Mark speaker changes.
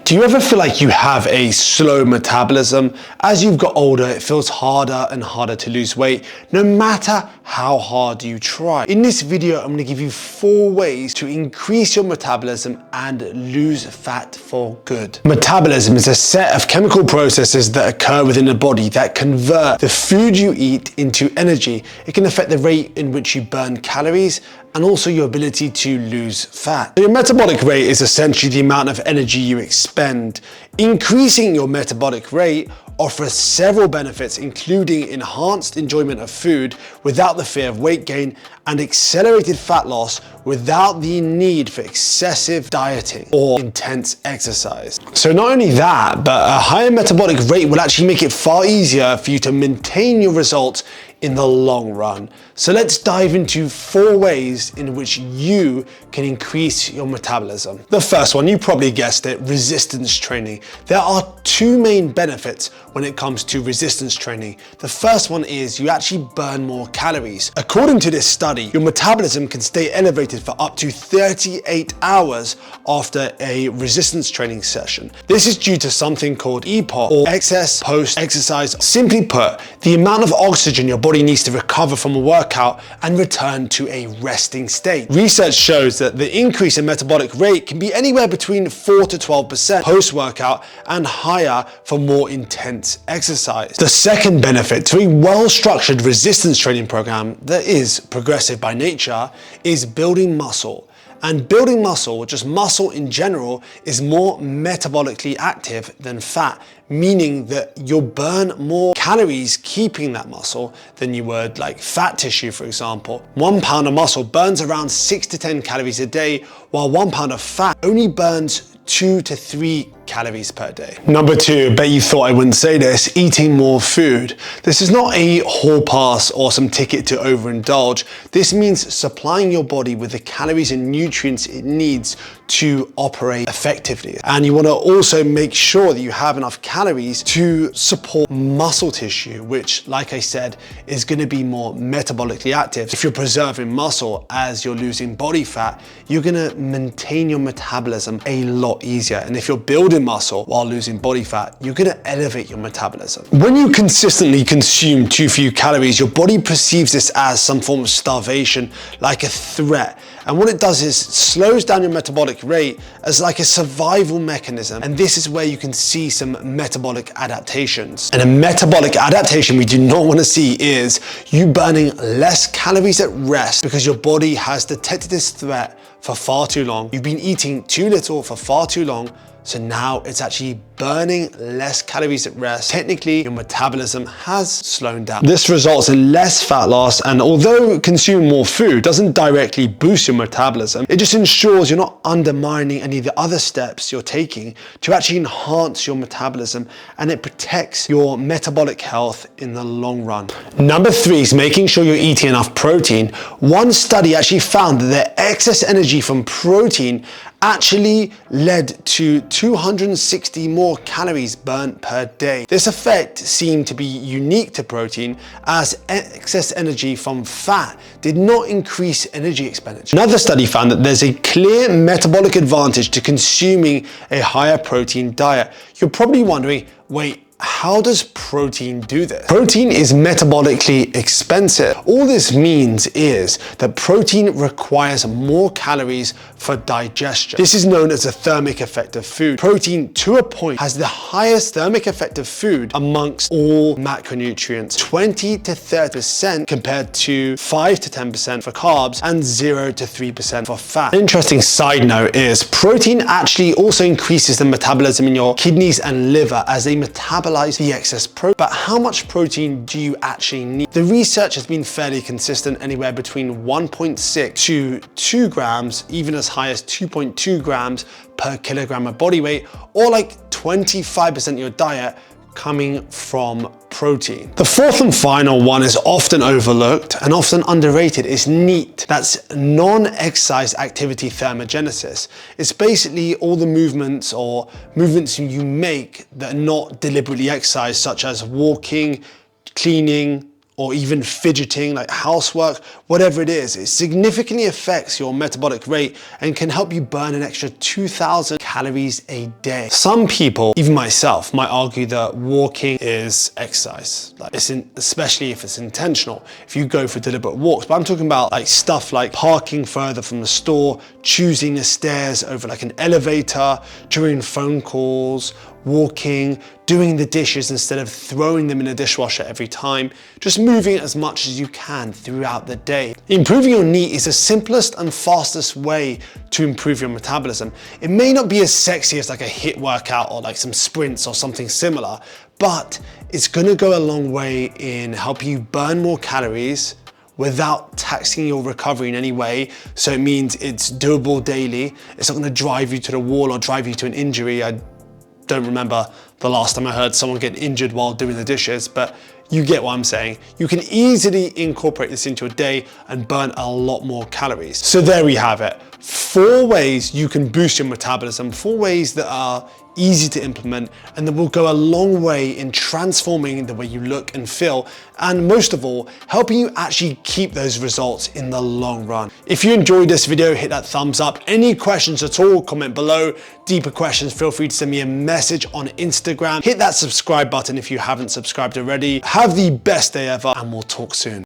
Speaker 1: Do you ever feel like you have a slow metabolism? As you've got older, it feels harder and harder to lose weight, no matter how hard you try. In this video, I'm going to give you 4 ways to increase your metabolism and lose fat for good. Metabolism is a set of chemical processes that occur within the body that convert the food you eat into energy. It can affect the rate in which you burn calories and also your ability to lose fat. Your metabolic rate is essentially the amount of energy you expend. Increasing your metabolic rate offers several benefits, including enhanced enjoyment of food without the fear of weight gain and accelerated fat loss without the need for excessive dieting or intense exercise. So not only that, but a higher metabolic rate will actually make it far easier for you to maintain your results in the long run. So let's dive into 4 ways in which you can increase your metabolism. The first one, you probably guessed it, resistance training. There are 2 main benefits when it comes to resistance training. The first one is you actually burn more calories. According to this study, your metabolism can stay elevated for up to 38 hours after a resistance training session. This is due to something called EPOC, or excess post-exercise. Simply put, the amount of oxygen your body needs to recover from a workout and return to a resting state. Research shows that the increase in metabolic rate can be anywhere between 4 to 12% post-workout and higher for more intense exercise. The second benefit to a well-structured resistance training program that is progressive by nature is building muscle. And building muscle, just muscle in general, is more metabolically active than fat, meaning that you'll burn more calories keeping that muscle than you would like fat tissue, for example. 1 pound of muscle burns around 6 to 10 calories a day, while 1 pound of fat only burns 2 to 3 calories per day. Number 2, bet you thought I wouldn't say this, eating more food. This is not a hall pass or some ticket to overindulge. This means supplying your body with the calories and nutrients it needs to operate effectively. And you want to also make sure that you have enough calories to support muscle tissue, which, like I said, is going to be more metabolically active. If you're preserving muscle as you're losing body fat, you're going to maintain your metabolism a lot easier. And if you're building muscle while losing body fat, you're going to elevate your metabolism. When you consistently consume too few calories, your body perceives this as some form of starvation, like a threat. And what it does is slows down your metabolic rate as like a survival mechanism. And this is where you can see some metabolic adaptations. And a metabolic adaptation we do not want to see is you burning less calories at rest because your body has detected this threat for far too long. You've been eating too little for far too long. So now it's actually burning less calories at rest. Technically, your metabolism has slowed down. This results in less fat loss, and although consuming more food doesn't directly boost your metabolism, it just ensures you're not undermining any of the other steps you're taking to actually enhance your metabolism, and it protects your metabolic health in the long run. Number 3 is making sure you're eating enough protein. One study actually found that the excess energy from protein actually led to 260 more calories burnt per day. This effect seemed to be unique to protein, as excess energy from fat did not increase energy expenditure. Another study found that there's a clear metabolic advantage to consuming a higher protein diet. You're probably wondering, wait, how does protein do this? Protein is metabolically expensive. All this means is that protein requires more calories for digestion. This is known as the thermic effect of food. Protein, to a point, has the highest thermic effect of food amongst all macronutrients, 20 to 30% compared to 5 to 10% for carbs and 0 to 3% for fat. An interesting side note is protein actually also increases the metabolism in your kidneys and liver as they metabolize the excess protein. But how much protein do you actually need? The research has been fairly consistent, anywhere between 1.6 to 2 grams, even as high as 2.2 grams per kilogram of body weight, or like 25% of your diet coming from protein. The 4th and final one is often overlooked and often underrated. Is NEAT. That's non-exercise activity thermogenesis. It's basically all the movements you make that are not deliberately exercised, such as walking, cleaning, or even fidgeting, like housework, whatever it is, it significantly affects your metabolic rate and can help you burn an extra 2,000 calories a day. Some people, even myself, might argue that walking is exercise, especially if it's intentional, if you go for deliberate walks. But I'm talking about like stuff like parking further from the store, choosing the stairs over like an elevator, during phone calls, walking, doing the dishes instead of throwing them in a dishwasher every time, just moving as much as you can throughout the day. Improving your NEAT is the simplest and fastest way to improve your metabolism. It may not be as sexy as like a HIIT workout or like some sprints or something similar, but it's gonna go a long way in helping you burn more calories without taxing your recovery in any way. So it means it's doable daily. It's not gonna drive you to the wall or drive you to an injury. I don't remember the last time I heard someone get injured while doing the dishes, but you get what I'm saying. You can easily incorporate this into a day and burn a lot more calories. So there we have it. 4 ways you can boost your metabolism, 4 ways that are easy to implement and that will go a long way in transforming the way you look and feel, and most of all, helping you actually keep those results in the long run. If you enjoyed this video, hit that thumbs up. Any questions at all, comment below. Deeper questions, feel free to send me a message on Instagram. Hit that subscribe button if you haven't subscribed already. Have the best day ever, and we'll talk soon.